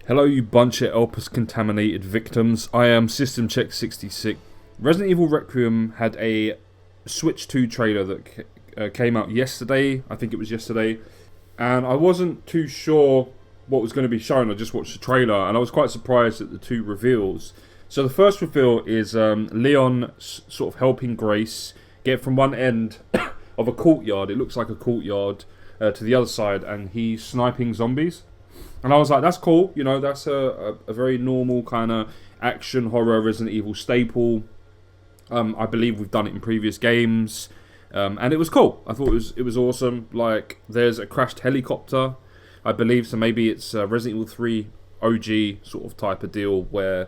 Hello, you bunch of Elpis contaminated victims. I am System Check 66. Resident Evil Requiem had a Switch 2 trailer that came out yesterday. I think it was yesterday. And I wasn't too sure what was going to be shown. I just watched the trailer and I was quite surprised at the two reveals. So the first reveal is Leon sort of helping Grace get from one end of a courtyard. It looks like a courtyard to the other side, and he's sniping zombies. And I was like, that's cool, you know, that's a very normal kind of action horror Resident Evil staple. I believe we've done it in previous games, and it was cool. I thought it was awesome. Like, there's a crashed helicopter, I believe, so maybe it's Resident Evil 3 OG sort of type of deal where,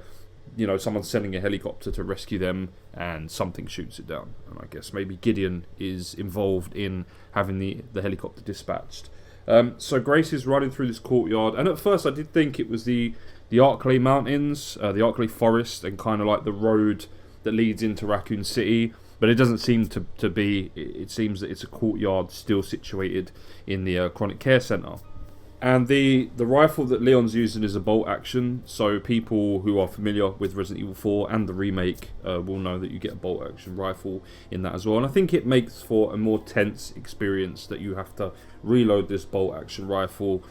you know, someone's sending a helicopter to rescue them and something shoots it down. And I guess maybe Gideon is involved in having the helicopter dispatched. So Grace is running through this courtyard, and at first I did think it was the Arklay Mountains, the Arklay Forest, and kind of like the road that leads into Racoon City, but it doesn't seem to be. It seems that it's a courtyard still situated in the Chronic Care Centre. And the rifle that Leon's using is a bolt action, so people who are familiar with Resident Evil 4 and the remake will know that you get a bolt action rifle in that as well. And I think it makes for a more tense experience that you have to reload this bolt action rifle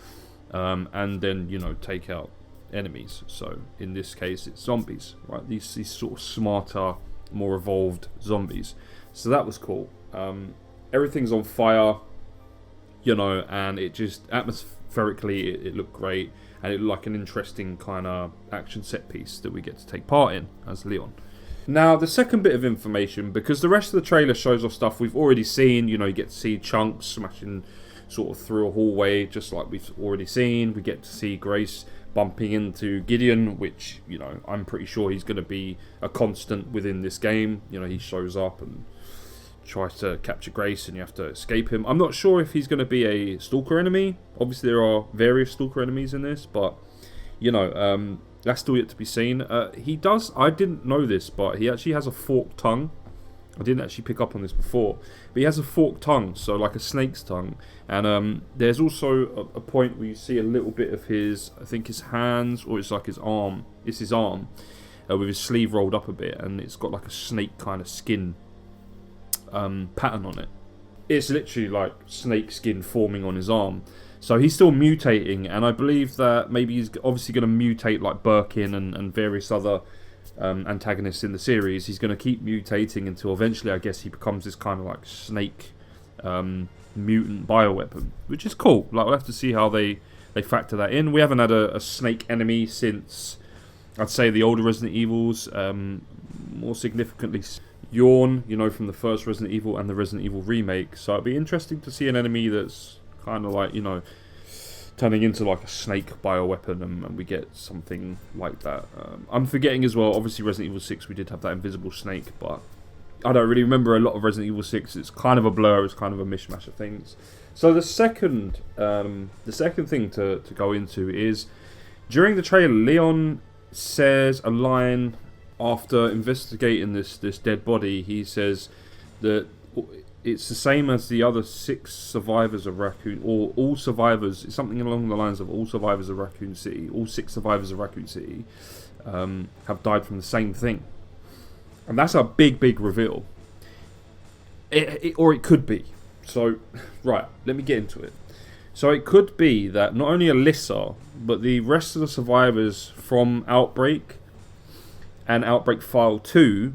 and then, you know, take out enemies. So in this case it's zombies, right? These sort of smarter, more evolved zombies. So that was cool. Everything's on fire, you know, and it just atmospherically it looked great, and it looked like an interesting kind of action set piece that we get to take part in as Leon. Now, the second bit of information, because the rest of the trailer shows off stuff we've already seen. You know, you get to see Chunks smashing sort of through a hallway, just like we've already seen. We get to see Grace bumping into Gideon, which, you know, I'm pretty sure he's going to be a constant within this game. You know, he shows up and tries to capture Grace and you have to escape him. I'm not sure if he's going to be a stalker enemy. Obviously there are various stalker enemies in this, but, you know, that's still yet to be seen. He does, I didn't know this, but he actually has a forked tongue. I didn't actually pick up on this before, but he has a forked tongue, so like a snake's tongue. And there's also a point where you see a little bit of his, I think his hands, or it's like his arm. It's his arm with his sleeve rolled up a bit, and it's got like a snake kind of skin pattern on it. It's literally like snake skin forming on his arm. So he's still mutating, and I believe that maybe he's obviously going to mutate like Birkin and various other antagonists in the series. He's going to keep mutating until eventually, I guess, he becomes this kind of like snake mutant bioweapon, which is cool. Like, we'll have to see how they factor that in. We haven't had a snake enemy since, I'd say, the older Resident Evils, more significantly Yawn, you know, from the first Resident Evil and the Resident Evil remake. So it'd be interesting to see an enemy that's kind of like, you know, turning into like a snake bioweapon, and we get something like that. I'm forgetting as well, obviously Resident Evil 6 we did have that invisible snake, but I don't really remember a lot of Resident Evil 6. It's kind of a blur, it's kind of a mishmash of things. So the second thing to go into is, during the trailer, Leon says a line after investigating this dead body. He says that it's the same as the other 6 survivors of Racoon, or all survivors, it's something along the lines of all survivors of Racoon City, all 6 survivors of Racoon City have died from the same thing. And that's a big reveal. Or it could be. So, right, let me get into it. So it could be that not only Alyssa, but the rest of the survivors from Outbreak and Outbreak File 2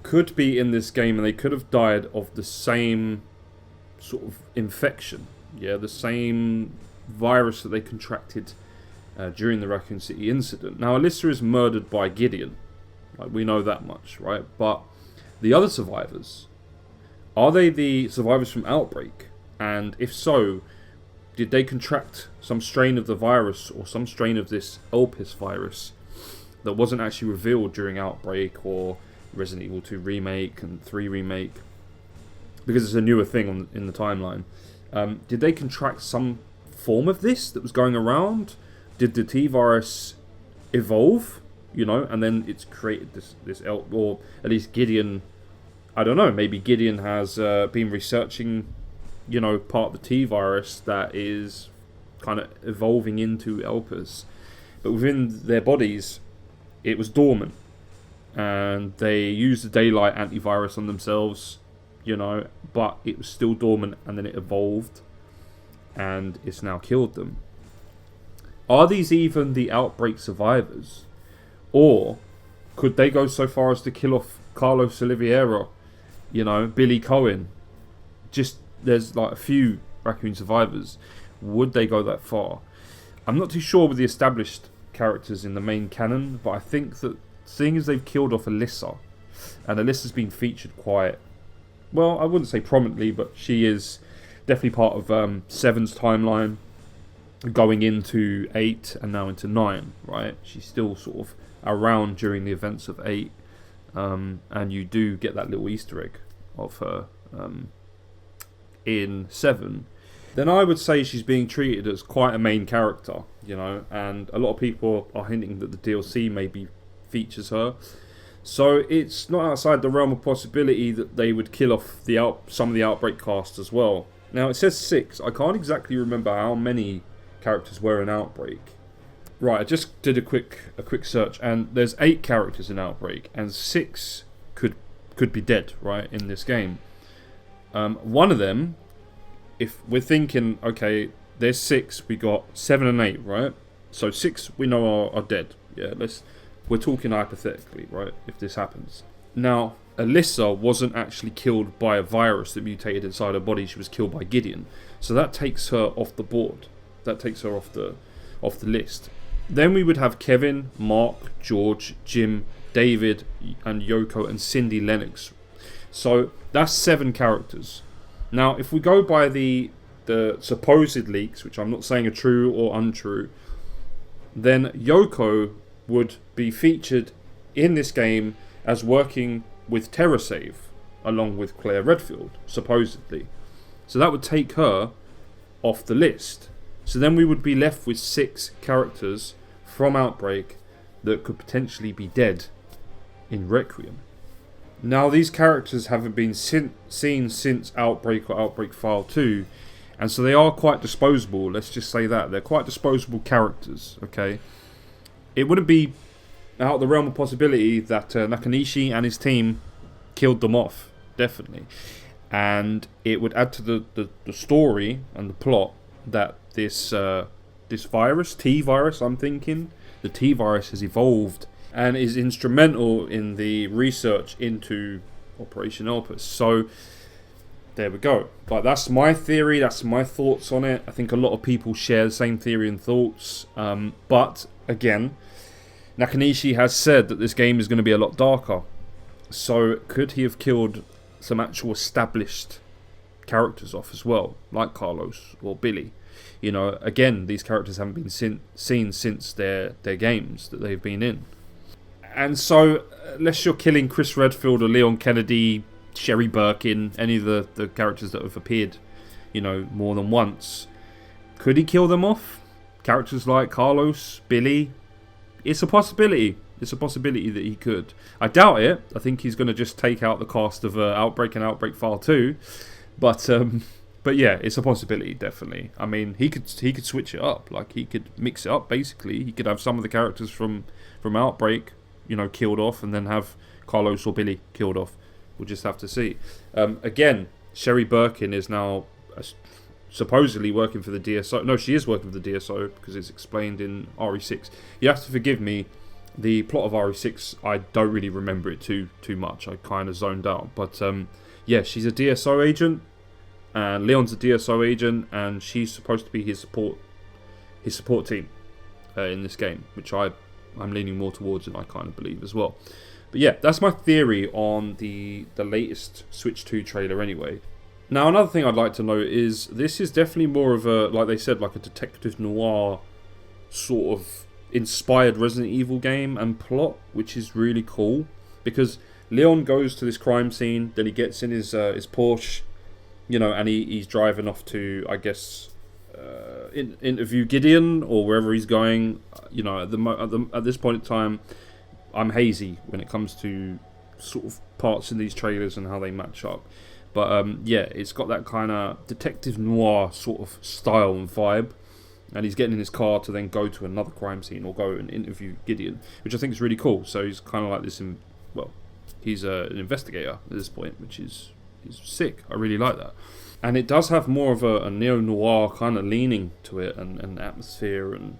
could be in this game, and they could have died of the same sort of infection. Yeah, the same virus that they contracted during the Racoon City incident. Now, Alyssa is murdered by Gideon. Like, we know that much, right? But the other survivors, are they the survivors from Outbreak? And if so, did they contract some strain of the virus, or some strain of this Elpis virus that wasn't actually revealed during Outbreak or Resident Evil 2 Remake and 3 Remake, because it's a newer thing in the timeline? Did they contract some form of this that was going around? Did the T-Virus evolve, you know, and then it's created this or at least Gideon, I don't know, maybe Gideon has been researching, you know, part of the T-Virus that is kind of evolving into Elpis. but within their bodies, it was dormant. And they used the daylight antivirus on themselves, but it was still dormant, and then it evolved, and it's now killed them. Are these even the outbreak survivors? Or could they go so far as to kill off Carlos Oliveira, Billy Cohen? There's like a few Raccoon survivors. Would they go that far? I'm not too sure with the established characters in the main canon, but I think that seeing as they've killed off Alyssa, and Alyssa's been featured quite, well, I wouldn't say prominently, but she is definitely part of 7's timeline, going into 8 and now into 9, right? She's still sort of around during the events of 8, and you do get that little Easter egg of her in 7. Then I would say she's being treated as quite a main character, and a lot of people are hinting that the DLC maybe features her. So it's not outside the realm of possibility that they would kill off some of the Outbreak cast as well. Now it says 6. I can't exactly remember how many characters were in Outbreak. Right, I just did a quick search, and there's 8 characters in Outbreak, and 6 could be dead, right, in this game. One of them, if we're thinking, okay, there's 6, we got 7 and 8, right? So 6 we know are dead. Yeah, we're talking hypothetically, right, if this happens. Now, Alyssa wasn't actually killed by a virus that mutated inside her body. She was killed by Gideon. So that takes her off the board. That takes her off the list. Then we would have Kevin, Mark, George, Jim, David, and Yoko, and Cindy Lennox. So that's 7 characters. Now, if we go by the supposed leaks, which I'm not saying are true or untrue, then Yoko would be featured in this game as working with TerraSave, along with Claire Redfield, supposedly. So that would take her off the list. So then we would be left with 6 characters from Outbreak that could potentially be dead in Requiem. Now, these characters haven't been seen since Outbreak or Outbreak File 2, and so they are quite disposable. Let's just say that. They're quite disposable characters, okay? It wouldn't be out of the realm of possibility that Nakanishi and his team killed them off, definitely. And it would add to the story and the plot that this virus, T-virus, I'm thinking, the T-virus has evolved and is instrumental in the research into Operation Elpis. So there we go. But that's my theory, that's my thoughts on it. I think a lot of people share the same theory and thoughts. But again, Nakanishi has said that this game is going to be a lot darker. So could he have killed some actual established characters off as well, like Carlos or Billy? Again, these characters haven't been seen since their games that they've been in. And so, unless you're killing Chris Redfield or Leon Kennedy, Sherry Birkin, any of the characters that have appeared, more than once, could he kill them off? Characters like Carlos, Billy, it's a possibility. It's a possibility that he could. I doubt it. I think he's going to just take out the cast of Outbreak and Outbreak File 2. But yeah, it's a possibility, definitely. I mean, he could switch it up. Like, he could mix it up, basically. He could have some of the characters from Outbreak, killed off, and then have Carlos or Billy killed off. We'll just have to see. Again, Sherry Birkin is now supposedly working for the DSO. No, she is working for the DSO because it's explained in RE6. You have to forgive me. The plot of RE6, I don't really remember it too much. I kind of zoned out. But yeah, she's a DSO agent, and Leon's a DSO agent, and she's supposed to be his support team in this game, which I'm leaning more towards, and I kind of believe as well. But yeah, that's my theory on the latest Switch 2 trailer anyway. Now, another thing I'd like to note is this is definitely more of a, like they said, like a detective noir sort of inspired Resident Evil game and plot, which is really cool, because Leon goes to this crime scene, then he gets in his Porsche, and he's driving off to, I guess, interview Gideon or wherever he's going. At this point in time, I'm hazy when it comes to sort of parts in these trailers and how they match up. But yeah, it's got that kind of detective noir sort of style and vibe. and he's getting in his car to then go to another crime scene or go and interview Gideon, which I think is really cool. So he's kind of like this, he's an investigator at this point, which is sick. I really like that. And it does have more of a neo-noir kind of leaning to it, and atmosphere, and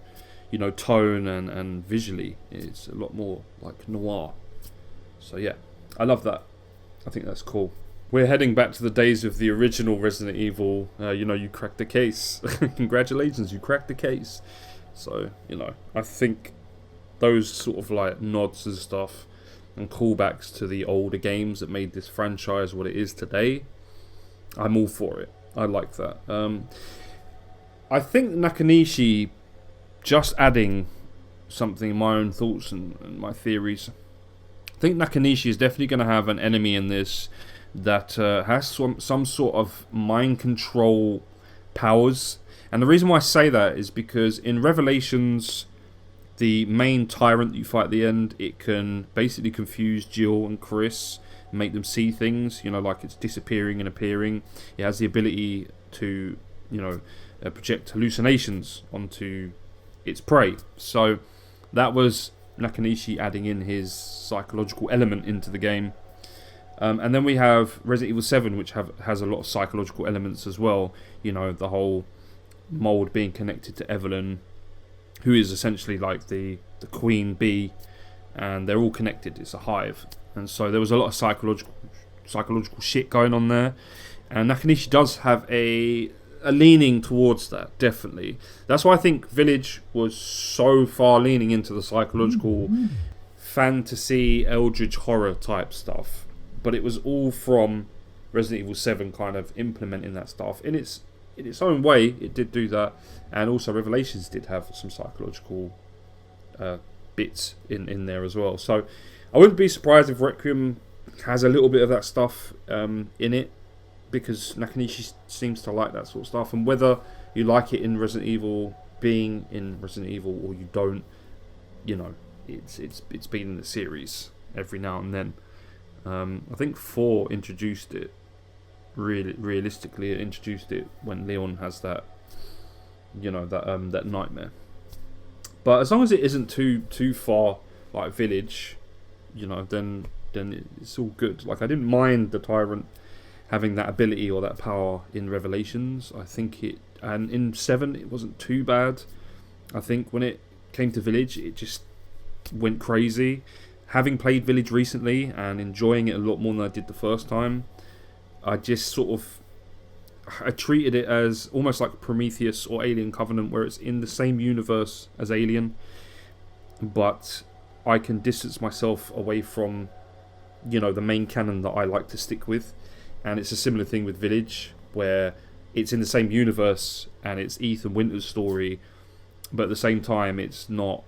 tone, and visually it's a lot more like noir. So yeah, I love that. I think that's cool. We're heading back to the days of the original Resident Evil. You cracked the case. Congratulations, you cracked the case. So, I think those sort of like nods and stuff and callbacks to the older games that made this franchise what it is today, I'm all for it. I like that. I think Nakanishi, just adding something in my own thoughts and my theories, I think Nakanishi is definitely going to have an enemy in this that has some sort of mind control powers. And the reason why I say that is because in Revelations, the main tyrant that you fight at the end, it can basically confuse Jill and Chris, make them see things, like it's disappearing and appearing. It has the ability to, project hallucinations onto its prey. So that was Nakanishi adding in his psychological element into the game. And then we have Resident Evil 7, which has a lot of psychological elements as well. The whole mold being connected to Evelyn, who is essentially like the queen bee, and they're all connected. It's a hive. And so there was a lot of psychological shit going on there. And Nakanishi does have a leaning towards that, definitely. That's why I think Village was so far leaning into the psychological fantasy, eldritch horror type stuff. But it was all from Resident Evil 7 kind of implementing that stuff. In its own way, it did do that. And also Revelations did have some psychological bits in there as well. So I wouldn't be surprised if Requiem has a little bit of that stuff in it, because Nakanishi seems to like that sort of stuff. And whether you like it in Resident Evil, being in Resident Evil, or you don't, it's been in the series every now and then. I think 4 introduced it. Realistically, it introduced it when Leon has that, that nightmare. But as long as it isn't too far like Village, then it's all good. Like, I didn't mind the Tyrant having that ability or that power in Revelations. I think and in 7 it wasn't too bad. I think when it came to Village, it just went crazy. Having played Village recently and enjoying it a lot more than I did the first time, I just I treated it as almost like Prometheus or Alien Covenant, where it's in the same universe as Alien, but I can distance myself away from, the main canon that I like to stick with. And it's a similar thing with Village, where it's in the same universe and it's Ethan Winter's story, but at the same time it's not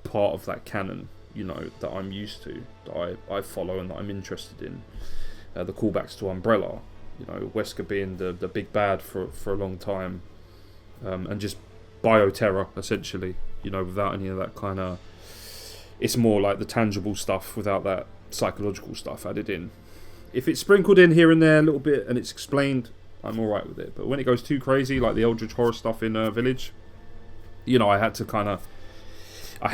part of that canon, that I'm used to, that I follow and that I'm interested in. The callbacks to Umbrella, Wesker being the big bad for a long time, and just bioterror essentially, without any of that kind of, it's more like the tangible stuff without that psychological stuff added in. If it's sprinkled in here and there a little bit and it's explained, I'm alright with it. But when it goes too crazy, like the eldritch horror stuff in Village, I had to I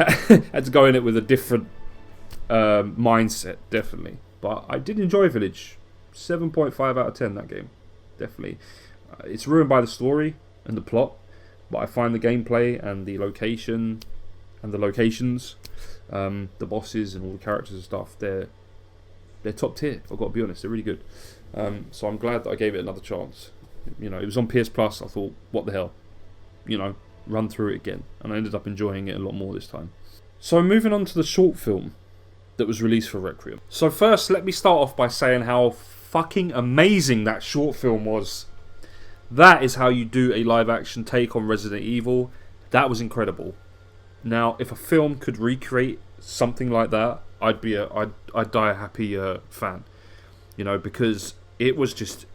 had to go in it with a different mindset, definitely. But I did enjoy Village. 7.5 out of 10, that game. Definitely. It's ruined by the story and the plot, but I find the gameplay and the location and the locations, the bosses and all the characters and stuff, they're top tier. I've got to be honest, they're really good. So I'm glad that I gave it another chance. It was on PS Plus. I thought, what the hell? Run through it again. And I ended up enjoying it a lot more this time. So moving on to the short film that was released for Requiem. So first, let me start off by saying how fucking amazing that short film was. That is how you do a live action take on Resident Evil. That was incredible. Now, if a film could recreate something like that, I'd die a happy fan. Because it was just,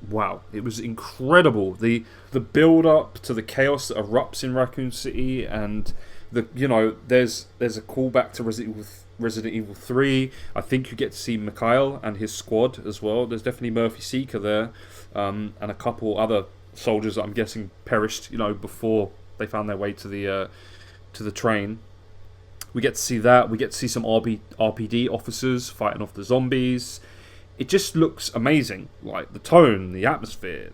wow, it was incredible. The build up to the chaos that erupts in Racoon City, and there's a callback to Resident Evil 3. I think you get to see Mikhail and his squad as well. There's definitely Murphy Seeker there, and a couple other soldiers that I'm guessing perished, before they found their way to the train. We get to see that. We get to see some RPD officers fighting off the zombies. It just looks amazing. Like the tone, the atmosphere,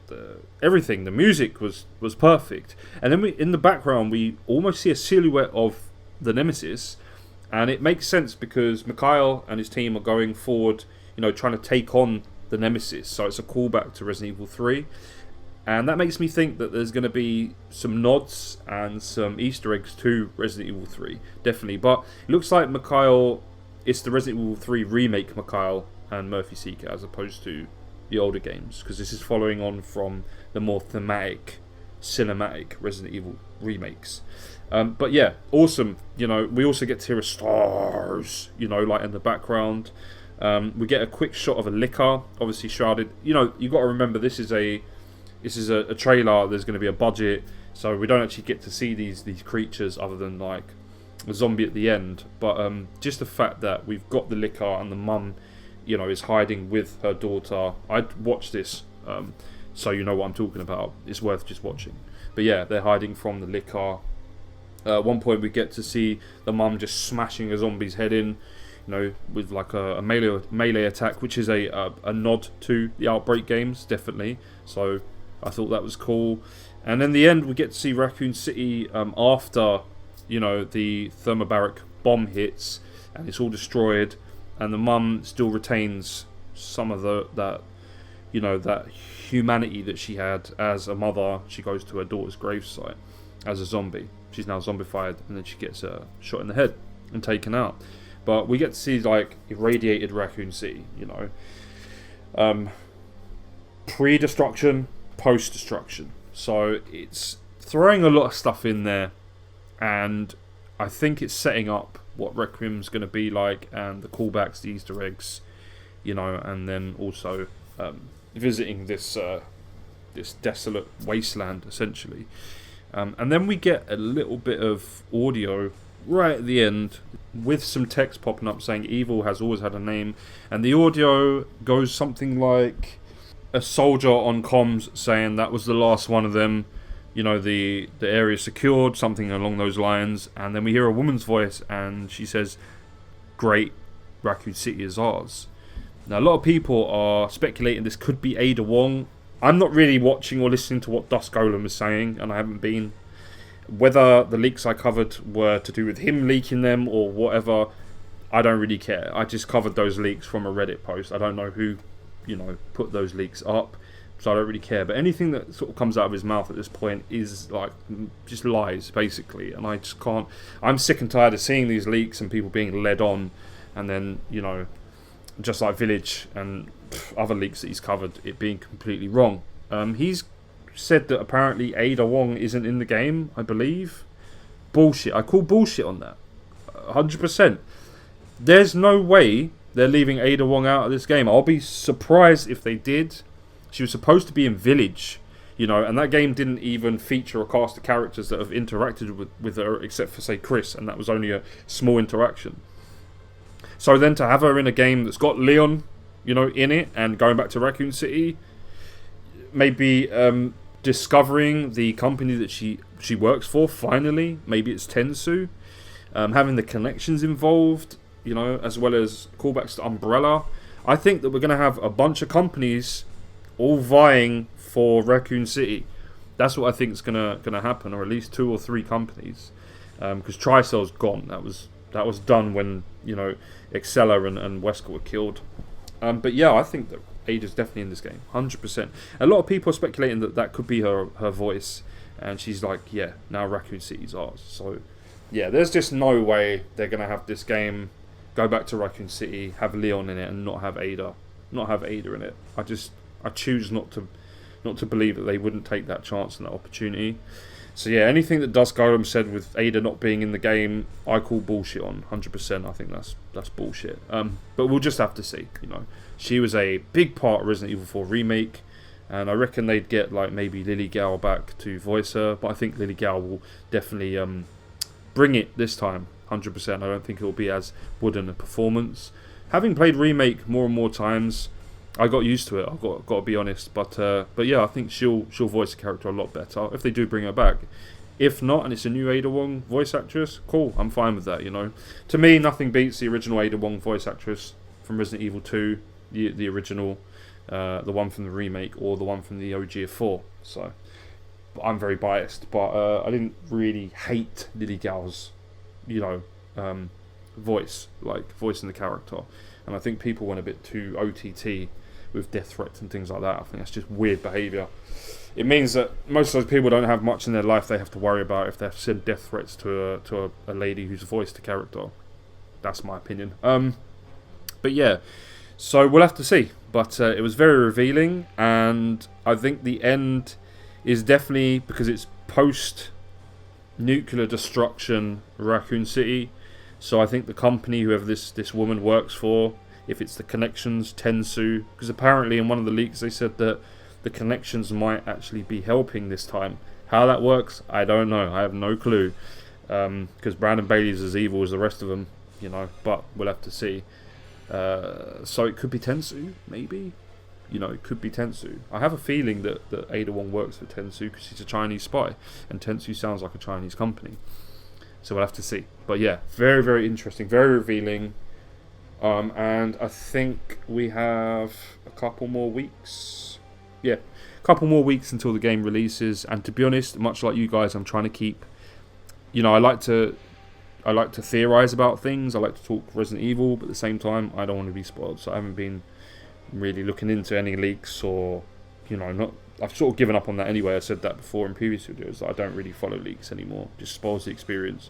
everything. The music was perfect. And then in the background, we almost see a silhouette of the Nemesis. And it makes sense because Mikhail and his team are going forward, trying to take on the Nemesis. So it's a callback to Resident Evil 3. And that makes me think that there's going to be some nods and some Easter eggs to Resident Evil 3. Definitely. But it looks like Mikhail, it's the Resident Evil 3 remake Mikhail and Murphy Seeker as opposed to the older games. Because this is following on from the more thematic, cinematic Resident Evil remakes. But yeah, awesome. We also get to hear a stars, like in the background. We get a quick shot of a liquor, obviously shrouded. You got to remember this is a trailer. There's going to be a budget, so we don't actually get to see these creatures other than like a zombie at the end. But just the fact that we've got the liquor and the mum, is hiding with her daughter. I'd watch this, so you know what I'm talking about. It's worth just watching. But yeah, they're hiding from the liquor. At one point, we get to see the mum just smashing a zombie's head in, with like a melee attack, which is a nod to the Outbreak games, definitely. So I thought that was cool. And in the end, we get to see Racoon City after, the thermobaric bomb hits and it's all destroyed, and the mum still retains some of that humanity that she had as a mother. She goes to her daughter's gravesite as a zombie. She's now zombified, and then she gets shot in the head and taken out. But we get to see like irradiated Racoon City, pre-destruction, post-destruction. So it's throwing a lot of stuff in there, and I think it's setting up what Requiem's going to be like, and the callbacks, the Easter eggs, and then also visiting this desolate wasteland essentially. And then we get a little bit of audio right at the end with some text popping up saying evil has always had a name, and the audio goes something like a soldier on comms saying that was the last one of them, the area is secured, something along those lines. And then we hear a woman's voice and she says, great, Racoon City is ours. Now a lot of people are speculating this could be Ada Wong. I'm not really watching or listening to what Dusk Golem is saying, and I haven't been. Whether the leaks I covered were to do with him leaking them or whatever, I don't really care. I just covered those leaks from a Reddit post. I don't know who, put those leaks up, so I don't really care. But anything that sort of comes out of his mouth at this point is like just lies, basically. And I just can't. I'm sick and tired of seeing these leaks and people being led on, and then just like Village and other leaks that he's covered, it being completely wrong. He's said that apparently Ada Wong isn't in the game, I believe. Bullshit. I call bullshit on that. 100%. There's no way they're leaving Ada Wong out of this game. I'll be surprised if they did. She was supposed to be in Village, and that game didn't even feature a cast of characters that have interacted with her, except for, say, Chris, and that was only a small interaction. So then to have her in a game that's got Leon, in it, and going back to Racoon City, maybe discovering the company that she works for, finally, maybe it's Tentsu, having the connections involved, as well as callbacks to Umbrella. I think that we're going to have a bunch of companies all vying for Racoon City. That's what I think is going to happen, or at least 2 or 3 companies, because Tricell's gone. That was done when Excella and Wesker were killed. But yeah, I think that Ada's definitely in this game, 100%. A lot of people are speculating that could be her voice, and she's like, yeah, now Racoon City's ours. So yeah, there's just no way they're going to have this game go back to Racoon City, have Leon in it, and not have Ada in it. I choose not to believe that they wouldn't take that chance and that opportunity. So yeah, anything that Dusk Golem said with Ada not being in the game, I call bullshit on, 100%. I think that's bullshit. But we'll just have to see. She was a big part of Resident Evil 4 remake, and I reckon they'd get like maybe Lily Gao back to voice her. But I think Lily Gao will definitely bring it this time, 100%. I don't think it will be as wooden a performance. Having played remake more and more times, I got used to it. I've got to be honest, but yeah, I think she'll voice the character a lot better if they do bring her back. If not, and it's a new Ada Wong voice actress, cool, I'm fine with that, you know. To me, nothing beats the original Ada Wong voice actress from Resident Evil 2, the original, the one from the remake, or the one from the OG of 4. So, I'm very biased, but I didn't really hate Lily Gao's, you know, voicing the character. And I think people went a bit too OTT with death threats and things like that. I think that's just weird behaviour. It means that most of those people don't have much in their life they have to worry about if they have to send death threats to a lady who's voiced a character. That's my opinion. But yeah, so we'll have to see. But it was very revealing, and I think the end is definitely, because it's post-nuclear destruction Racoon City. So I think the company, whoever this woman works for, if it's the Connections, Tentsu, because apparently in one of the leaks they said that the Connections might actually be helping this time. How that works, I don't know. I have no clue. Because Brandon Bailey's as evil as the rest of them, you know, but we'll have to see. So it could be Tentsu, maybe? You know, it could be Tentsu. I have a feeling that Ada Wong works for Tentsu because she's a Chinese spy, and Tentsu sounds like a Chinese company. So we'll have to see. But yeah, very, very interesting, very revealing. And I think we have a couple more weeks. Yeah, a couple more weeks until the game releases. And to be honest, much like you guys, I'm trying to keep, you know, I like to theorize about things. I like to talk Resident Evil, but at the same time, I don't want to be spoiled. So I haven't been really looking into any leaks, or, you know, I've sort of given up on that anyway. I said that before in previous videos, that I don't really follow leaks anymore. It just spoils the experience.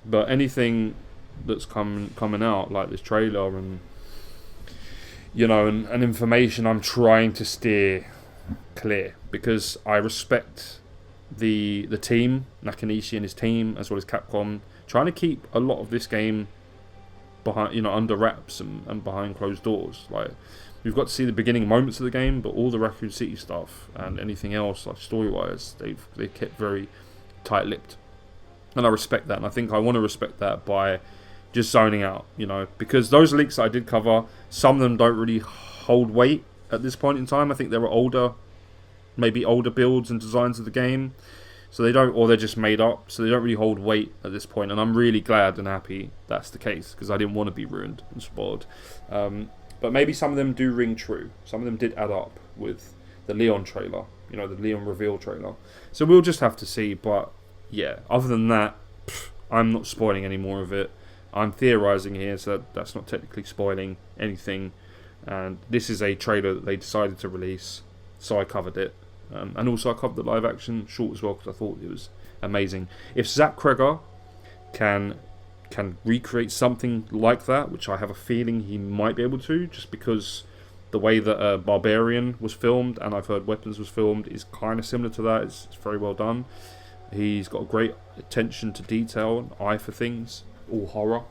But anything that's coming out, like this trailer and, you know, and information, I'm trying to steer clear, because I respect the team, Nakanishi and his team, as well as Capcom, trying to keep a lot of this game behind, you know, under wraps and behind closed doors. Like, we've got to see the beginning moments of the game, but all the Racoon City stuff and anything else, like story-wise, they've kept very tight-lipped. And I respect that, and I think I want to respect that by just zoning out, you know, because those leaks that I did cover, some of them don't really hold weight at this point in time. I think there are maybe older builds and designs of the game, so they don't, or they're just made up, so they don't really hold weight at this point. And I'm really glad and happy that's the case, because I didn't want to be ruined and spoiled. But maybe some of them do ring true. Some of them did add up with the Leon trailer, you know, the Leon reveal trailer. So we'll just have to see. But yeah, other than that, I'm not spoiling any more of it. I'm theorizing here, so that's not technically spoiling anything. And this is a trailer that they decided to release, so I covered it. And also I covered the live action short as well, because I thought it was amazing. If Zach Kreger can recreate something like that, which I have a feeling he might be able to, just because the way that Barbarian was filmed, and I've heard Weapons was filmed, is kind of similar to that. It's very well done. He's got a great attention to detail and eye for things, all horror.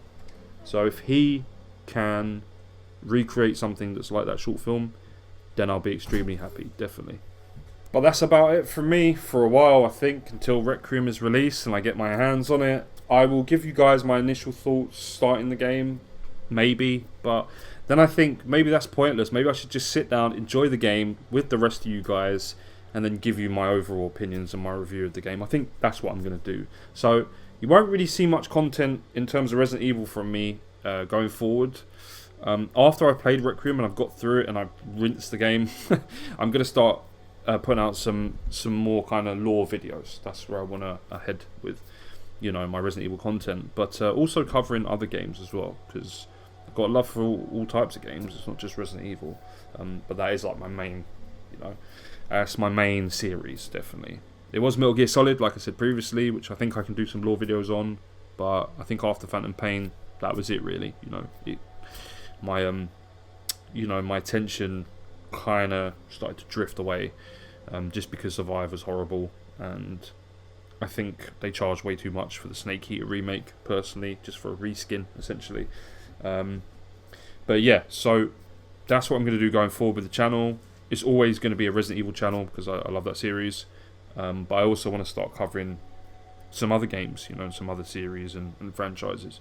So if he can recreate something that's like that short film, then I'll be extremely happy, definitely. But that's about it from me for a while, I think, until Requiem is released and I get my hands on it. I will give you guys my initial thoughts starting the game, maybe, but then I think maybe that's pointless. Maybe I should just sit down, enjoy the game with the rest of you guys, and then give you my overall opinions and my review of the game. I think that's what I'm going to do. So you won't really see much content in terms of Resident Evil from me going forward. After I've played Requiem and I've got through it and I've rinsed the game, I'm going to start putting out some more kind of lore videos. That's where I want to head with, you know, my Resident Evil content. But also covering other games as well, because I've got a love for all types of games. It's not just Resident Evil. But that is like my main, you know, that's my main series, definitely. It was Metal Gear Solid, like I said previously, which I think I can do some lore videos on. But I think after Phantom Pain, that was it really. You know, my attention kind of started to drift away, just because Survivor's horrible, and I think they charged way too much for the Snake Eater remake, personally, just for a reskin, essentially. But yeah, so that's what I'm going to do going forward with the channel. It's always going to be a Resident Evil channel, because I love that series, but I also want to start covering some other games, you know, some other series and franchises.